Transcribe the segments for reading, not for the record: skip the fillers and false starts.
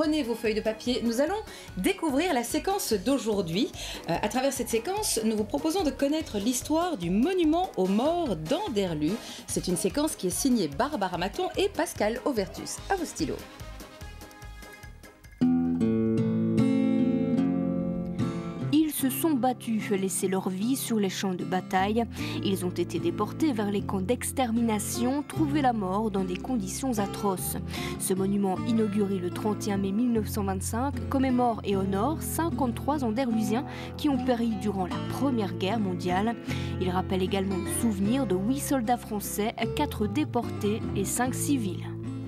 prenez vos feuilles de papier. Nous allons découvrir la séquence d'aujourd'hui. À travers cette séquence, nous vous proposons de connaître l'histoire du monument aux morts d'Anderlu. C'est une séquence qui est signée Barbara Maton et Pascal Auvertus. À vos stylos. Ils se sont battus, laissé leur vie sur les champs de bataille. Ils ont été déportés vers les camps d'extermination, trouvé la mort dans des conditions atroces. Ce monument, inauguré le 31 mai 1925, commémore et honore 53 Anderlusiens qui ont péri durant la Première Guerre mondiale. Il rappelle également le souvenir de 8 soldats français, 4 déportés et 5 civils.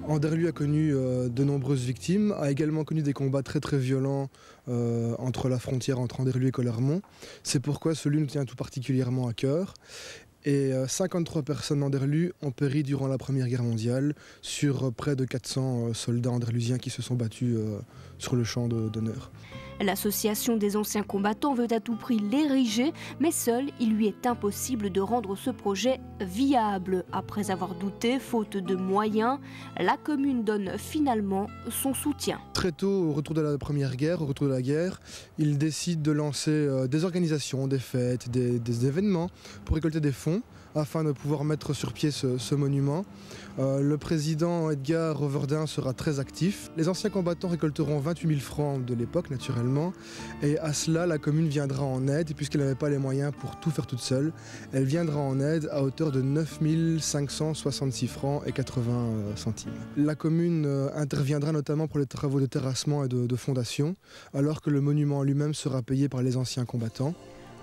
Anderlu a connu de nombreuses victimes, a également connu des combats très violents entre la frontière entre Anderlu et Collermont. C'est pourquoi celui nous tient tout particulièrement à cœur. Et 53 personnes d'Anderlu ont péri durant la Première Guerre mondiale sur près de 400 soldats anderlusiens qui se sont battus sur le champ d'honneur. L'association des anciens combattants veut à tout prix l'ériger, mais seul, il lui est impossible de rendre ce projet viable. Après avoir douté, faute de moyens, la commune donne finalement son soutien. Très tôt, au retour de la Première Guerre, au retour de la guerre, il décide de lancer des organisations, des fêtes, des événements pour récolter des fonds afin de pouvoir mettre sur pied ce monument. Le président Edgar Reverdin sera très actif. Les anciens combattants récolteront 28 000 francs de l'époque, naturellement. Et à cela, la commune viendra en aide, puisqu'elle n'avait pas les moyens pour tout faire toute seule. Elle viendra en aide à hauteur de 9 566 francs et 80 centimes. La commune interviendra notamment pour les travaux de terrassement et de fondation, alors que le monument lui-même sera payé par les anciens combattants.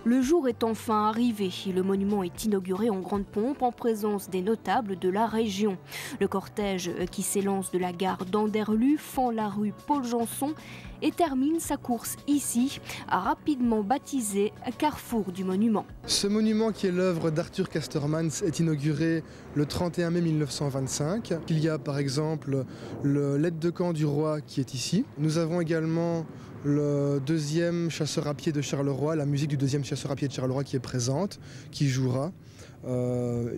Le jour est enfin arrivé. Le monument est inauguré en grande pompe en présence des notables de la région. Le cortège qui s'élance de la gare d'Anderlu fend la rue Paul-Janson et termine sa course ici, rapidement baptisé Carrefour du Monument. Ce monument, qui est l'œuvre d'Arthur Castermans, est inauguré le 31 mai 1925. Il y a par exemple l'aide de camp du roi qui est ici. Nous avons également le deuxième chasseur à pied de Charleroi, la musique du deuxième chasseur à pied de Charleroi qui est présente, qui jouera,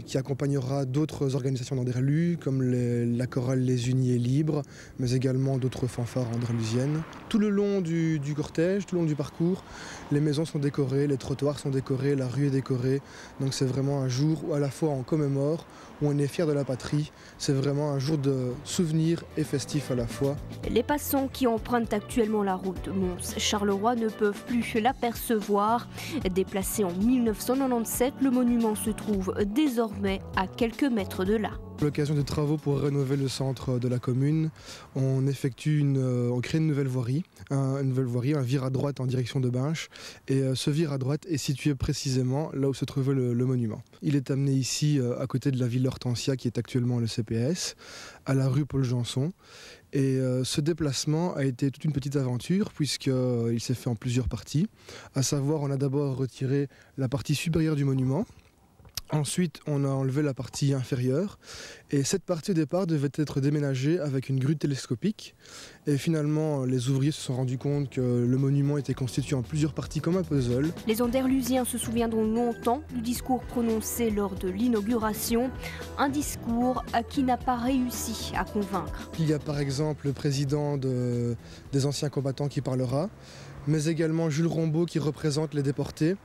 qui accompagnera d'autres organisations d'Anderlu, comme la chorale Les Unis et Libres, mais également d'autres fanfares anderlusiennes. Tout le long du cortège, tout le long du parcours, les maisons sont décorées, les trottoirs sont décorés, la rue est décorée. Donc c'est vraiment un jour où à la fois on commémore, où on est fier de la patrie. C'est vraiment un jour de souvenir et festif à la fois. Les passants qui empruntent actuellement la route Mons-Charleroi ne peuvent plus l'apercevoir. Déplacé en 1997, le monument se trouve désormais à quelques mètres de là. À l'occasion des travaux pour rénover le centre de la commune, on crée une nouvelle voirie, un vire à droite en direction de Binche. Et ce vire à droite est situé précisément là où se trouvait le monument. Il est amené ici à côté de la ville Hortensia qui est actuellement le CPS, à la rue Paul-Janson. Et ce déplacement a été toute une petite aventure puisqu'il s'est fait en plusieurs parties. À savoir, on a d'abord retiré la partie supérieure du monument. Ensuite, on a enlevé la partie inférieure et cette partie au départ devait être déménagée avec une grue télescopique. Et finalement, les ouvriers se sont rendus compte que le monument était constitué en plusieurs parties comme un puzzle. Les Anderlusiens se souviendront longtemps du discours prononcé lors de l'inauguration, un discours qui n'a pas réussi à convaincre. Il y a par exemple le président des anciens combattants qui parlera, mais également Jules Rombaud qui représente les déportés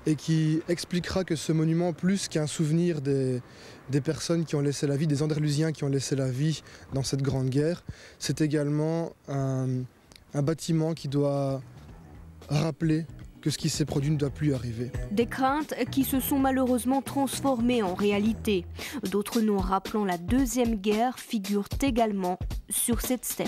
et qui expliquera que ce monument, plus qu'un souvenir des personnes qui ont laissé la vie, des Anderlusiens qui ont laissé la vie dans cette grande guerre, c'est également un bâtiment qui doit rappeler que ce qui s'est produit ne doit plus arriver. Des craintes qui se sont malheureusement transformées en réalité. D'autres noms rappelant la Deuxième Guerre figurent également sur cette stèle.